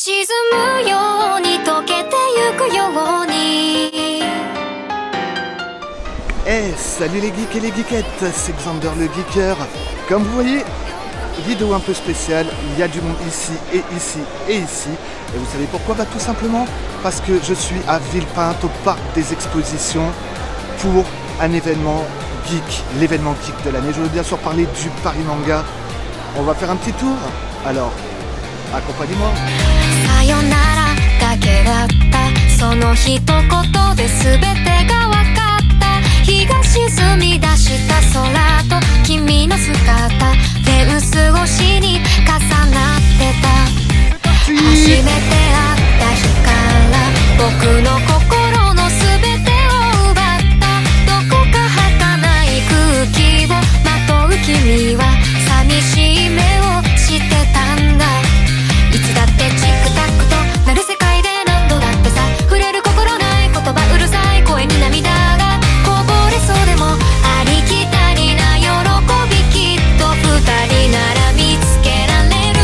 沈むように溶けてゆくように Hey, salut les geeks et les geekettes, c'est Xander le Geeker. Comme vous voyez, vidéo un peu spéciale, il y a du monde ici et ici et ici. Et vous savez pourquoi? Bah tout simplement parce que je suis à Villepinte au parc des expositions pour un événement geek, l'événement geek de l'année. Je veux bien sûr parler du Paris Manga. On va faire un petit tour, alors accompagnez-moi. さよならだけだったその一言で全てが分かった日が沈み出した空と君の姿フェンス越しに重なってた初めて会った日から僕の心の全てを奪ったどこか儚い空気をまとう君は寂しい目をしてたんだいつだってチックタックとなる世界で何度だってさ触れる心ない言葉うるさい声に涙がこぼれそうでもありきたりな喜びきっと二人なら見つけられる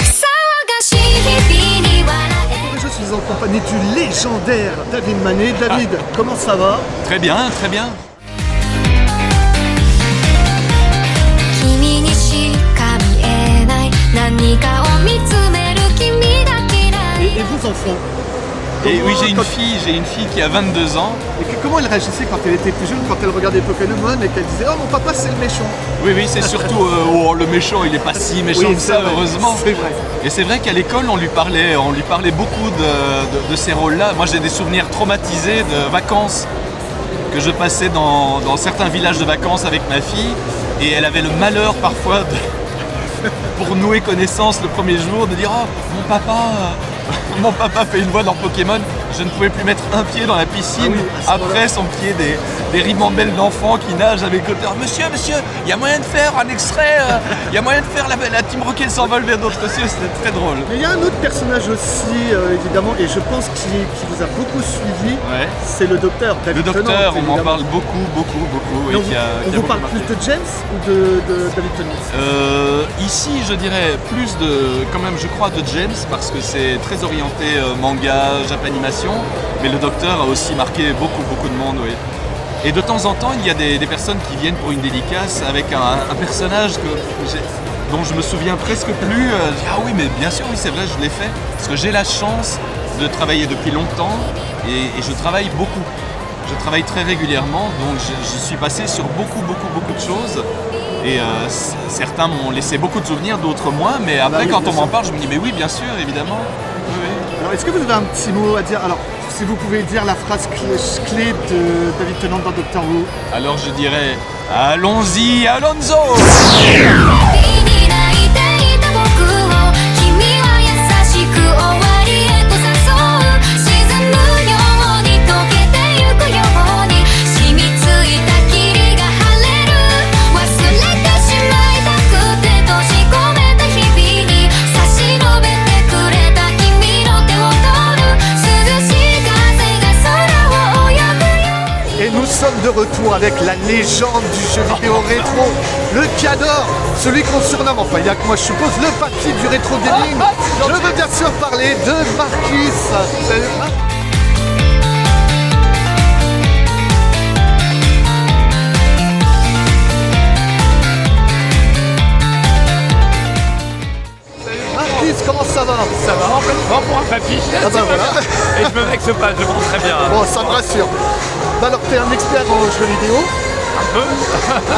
騒がしい日々に笑え Je suis en compagnie du légendaire David Manet. David, comment ça va? Très bien, très bien. 君にしか見えない何かを見つめる君が嫌い Et vos enfants? Et Comment- oui, j'ai quand- une fille qui a 22 ans. Et comment elle réagissait quand elle était plus jeune, quand elle regardait Pokémon et qu'elle disait « Oh mon papa c'est le méchant !» Oui, c'est surtout oh, le méchant, il est pas si méchant Oui, que c'est ça, vrai, heureusement. c'est vrai. Et c'est vrai qu'à l'école, on lui parlait beaucoup de ces rôles-là. Moi, j'ai des souvenirs traumatisés de vacances que je passais dans certains villages de vacances avec ma fille. Et elle avait le malheur parfois pour nouer connaissance le premier jour, de dire « Oh, mon papa fait une voix dans Pokémon ». Je ne pouvais plus mettre un pied dans la piscine Ah oui, après son pied des ribambelles d'enfants qui nagent avec côté. « Monsieur, il y a moyen de faire un extrait, il y a moyen de faire la Team Rocket s'envole vers d'autres cieux ». C'était très drôle. Mais il y a un autre personnage aussi, évidemment, et je pense qui vous a beaucoup suivi, Ouais. c'est le docteur Le David docteur, Tennant, on m'en évidemment. parle beaucoup. Mais Et on qui a vous beaucoup parle marqué. plus de James ou de David Tennant? Ici, je dirais plus quand même, je crois, de James parce que c'est très orienté manga, japanimation. Mais le docteur a aussi marqué beaucoup de monde, oui. Et de temps en temps, il y a des personnes qui viennent pour une dédicace avec un personnage dont je me souviens presque plus. Je dis, ah oui, mais bien sûr, oui, c'est vrai, je l'ai fait. Parce que j'ai la chance de travailler depuis longtemps et je travaille beaucoup. Je travaille très régulièrement, donc je suis passé sur beaucoup de choses. Et certains m'ont laissé beaucoup de souvenirs, d'autres moins. Mais après, oui, quand bien on m'en sûr. parle, je me dis, mais oui, bien sûr, évidemment. Oui. Alors, est-ce que vous avez un petit mot à dire? Alors, si vous pouvez dire la phrase clé de David Tennant dans Doctor Who. Alors je dirais, allons-y, Alonso! に泣いていた僕を君は優しく終わりへと誘う沈むように溶けてゆくように染みついた霧が晴れる忘れてしまいたくて閉じ込めた日々に差し伸べてくれた君の手を取る涼しい風が空を泳ぐように Et nous sommes de retour avec la légende du jeu vidéo rétro, le Cador, celui qu'on surnomme, enfin il y a que moi je suppose, le papy du rétro gaming. Je veux bien sûr parler de Marcus. Salut. Marcus, comment ça va? Ça va complètement pour un papy. Ah bah voilà. Et je me vexe pas, je prends très bien. Bon, ça me rassure. Bah alors, t'es un expert en jeux vidéo. Un peu.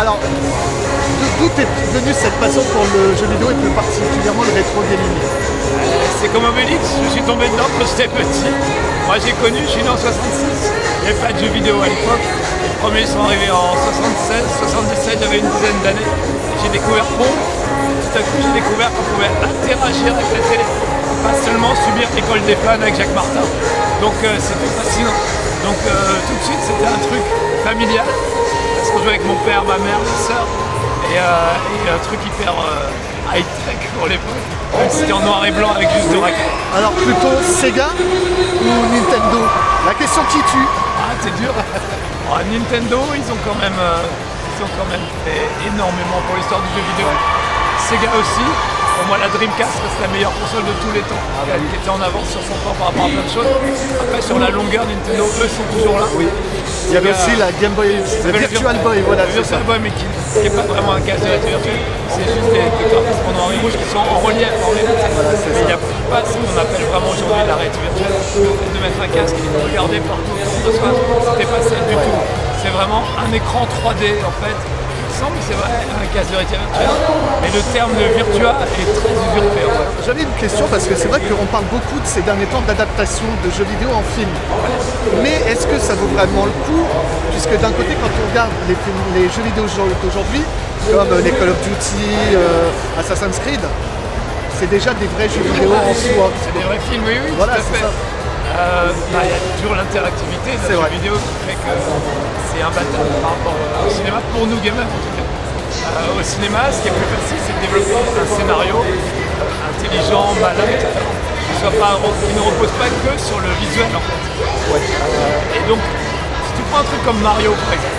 Alors, d'où t'es venu cette passion pour le jeu vidéo et plus particulièrement le rétro gaming? C'est comme Obélix, je suis tombé dedans quand j'étais petit. Moi j'ai connu, je suis né en 66. Il n'y avait pas de jeux vidéo à l'époque. Les premiers sont arrivés en 76, 77, j'avais une dizaine d'années. J'ai découvert Pong. Tout à coup j'ai découvert qu'on pouvait interagir avec la télé. Pas seulement subir l'école des fans avec Jacques Martin. Donc c'était fascinant. Donc tout de suite c'était un truc familial. Parce qu'on jouait avec mon père, ma mère, ma soeur. Et un truc hyper high-tech pour l'époque. Même si c'était en noir et blanc avec juste deux raquettes. Alors, plutôt Sega ou Nintendo? La question qui tue. Ah, c'est dur. Oh, Nintendo, ils ont quand même fait énormément pour l'histoire du jeu vidéo. Sega aussi. Pour moi, la Dreamcast reste la meilleure console de tous les temps, qui était en avance sur son temps par rapport à plein de choses. Après, sur la longueur, Nintendo, eux, sont toujours là. Oui. Il y avait aussi la Game Boy, le Virtual Boy, voilà. Le Virtual Boy, mais qui n'est pas vraiment un casque de réalité virtuelle, c'est juste des graphismes en noir et rouge qui sont en relief. Mais il n'y a pas ce qu'on appelle vraiment aujourd'hui la réalité virtuelle. Le fait de mettre un casque et de regarder partout autour de soi, c'était pas ça du tout. C'est vraiment un écran 3D en fait. Mais c'est vrai, un casque de réalité virtuelle, mais le terme de Virtua est très usurpé. En fait. J'avais une question parce que c'est vrai qu'on parle beaucoup de ces derniers temps d'adaptation de jeux vidéo en film. Mais est-ce que ça vaut vraiment le coup? Puisque d'un côté, quand on regarde les jeux vidéo d'aujourd'hui, comme les Call of Duty, Assassin's Creed, c'est déjà des vrais jeux vidéo en soi. C'est des vrais films, oui, Voilà, tout à fait. Il y a toujours l'interactivité de la jeu vidéo qui fait que c'est imbattable par rapport au cinéma, pour nous gamers en tout cas. Au cinéma, ce qui est plus facile, c'est de développer un scénario intelligent, malin, etc. Qui ne repose pas que sur le visuel en fait. Et donc, si tu prends un truc comme Mario par exemple,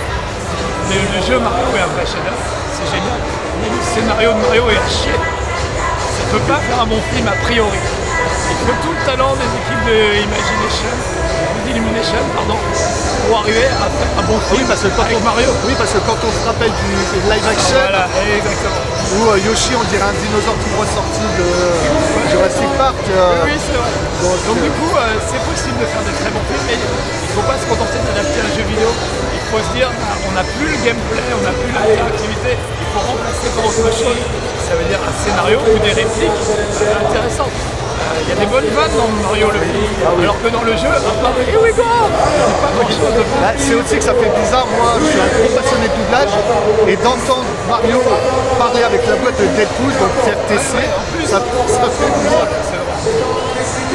le jeu Mario est un vrai chef-d'œuvre, c'est génial, mais le scénario de Mario est à chier. Ça ne peut pas faire un bon film a priori. Il faut tout le talent des équipes d'Illumination pour arriver à faire un bon film avec Mario. Oui, parce que quand on se rappelle du live action, voilà, exactement. où Yoshi, on dirait un dinosaure tout ressorti de Jurassic Park. Oui, c'est vrai. Donc du coup, c'est possible de faire des très bons films, mais il ne faut pas se contenter d'adapter un jeu vidéo. Il faut se dire, on n'a plus le gameplay, on n'a plus l'interactivité, il faut remplacer par autre chose. Ça veut dire un scénario ou des répliques intéressantes. Il y a des bonnes vannes dans Mario le film, alors que dans le jeu, à part Here we go, il n'y a pas grand chose de fun. C'est aussi que ça fait bizarre, moi je suis un gros passionné de doublage, et d'entendre Mario parler avec la voix de Deadpool, donc RTC, ça fait bizarre.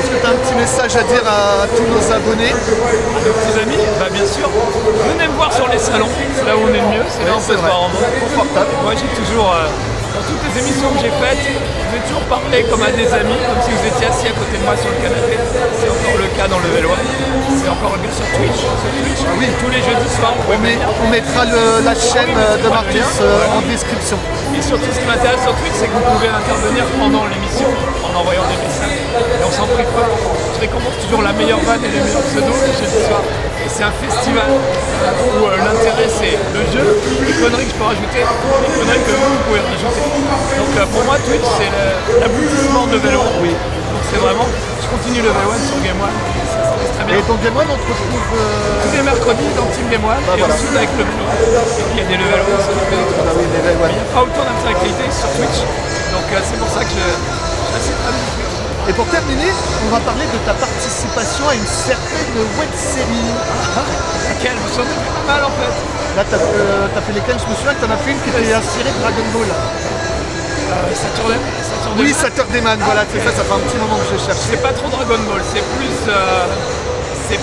Est-ce que tu as un petit message à dire à tous nos abonnés? À nos petits amis, bien sûr, venez me voir sur les salons, c'est là où on est le mieux, c'est là où on peut se voir en mode confortable. Moi j'ai toujours, dans toutes les émissions que j'ai faites, je vais toujours parler comme à des amis, comme si vous étiez assis à côté de moi sur le canapé. C'est encore le cas dans Level 1, c'est encore le cas sur Twitch. Oui. Tous les jeudis soirs, On mettra la chaîne de Marcus en description. Et surtout, ce qui m'intéresse sur Twitch, c'est que vous pouvez intervenir pendant l'émission en envoyant des messages. Et on s'en prive pas. Je récompense toujours la meilleure vanne et les meilleurs pseudos le jeudi soir. Et c'est un festival où l'intérêt, c'est le jeu, les conneries que je peux rajouter, les conneries que vous pouvez rajouter. Donc pour moi, Twitch, c'est l'aboutissement de Level 1. Oui. Donc c'est vraiment, je continue Level 1 sur Game One. Ça se passe très bien. Et donc Game One, on te retrouve Tous les mercredis dans Team Game One et voilà. ensuite avec Level 1. Et puis il y a des Level 1 sur Level 1. Ah oui, Level 1. Il n'y a pas autant d'interactivité sur Twitch. Donc c'est pour ça que je suis assez fan de Twitch. Et pour terminer, on va parler de ta participation à une certaine web série. Laquelle vous savez pas mal en fait. Là, t'as fait lesquelles? Je me souviens que t'en as fait une qui était inspirée de Dragon Ball. Saturday. Oui, Saturday Man, voilà, c'est ça, ça fait un petit moment que je cherche. C'est pas trop Dragon Ball, c'est plus les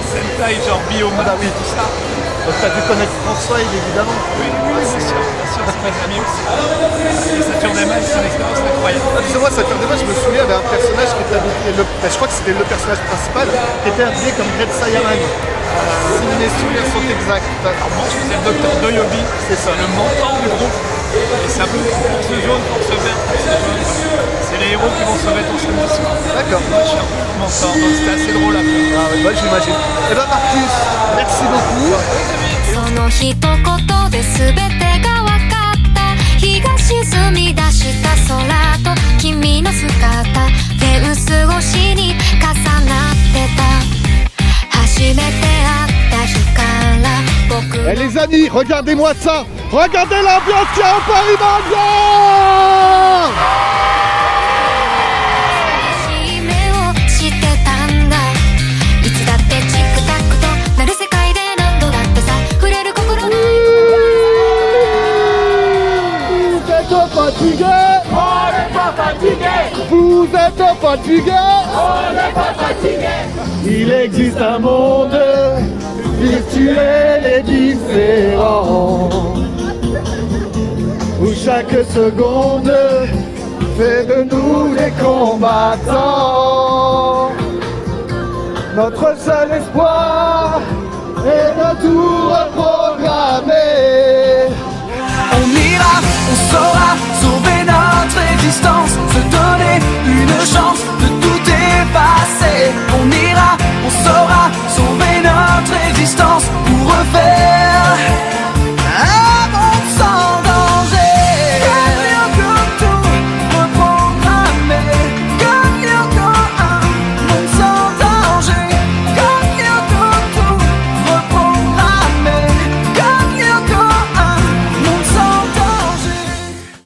Sentai genre Bioma et tout ça. Donc t'as dû connaître François, évidemment. Oui, bien sûr, c'est mes amis aussi. Et Saturday Man, c'est une expérience incroyable. Tu sais, moi, Saturday Man, je me souviens, il y avait un personnage qui était habillé, je crois que c'était le personnage principal, qui était habillé comme Red Saiyaman. Si mes souvenirs sont exacts. Alors moi, je faisais le docteur Doyobi, C'est ça. le mentor du groupe. Et c'est un peu force jaune, force verte, force jaune. C'est les héros qui vont sauver ton samedi soir. D'accord. Moi, je suis un peu le mentor, donc c'était assez drôle à faire. Ah ouais, j'imagine. Eh ben Marcus, merci beaucoup. その一言で全てが分かった日が沈み出した空と君の姿フェンス越しに重なってた初めて会った日から僕 Eh les amis, regardez-moi ça. Regardez l'ambiance qu'il y a au Paris Manga. 夢をしてたんだいつだってチクタクとなる世界で何度だってさ触れる心ない Vous êtes fatigué. On n'est pas fatigué. Vous êtes fatigué. On n'est pas fatigué. Il existe un monde virtuel et différent où chaque seconde fait de nous des combattants. Notre seul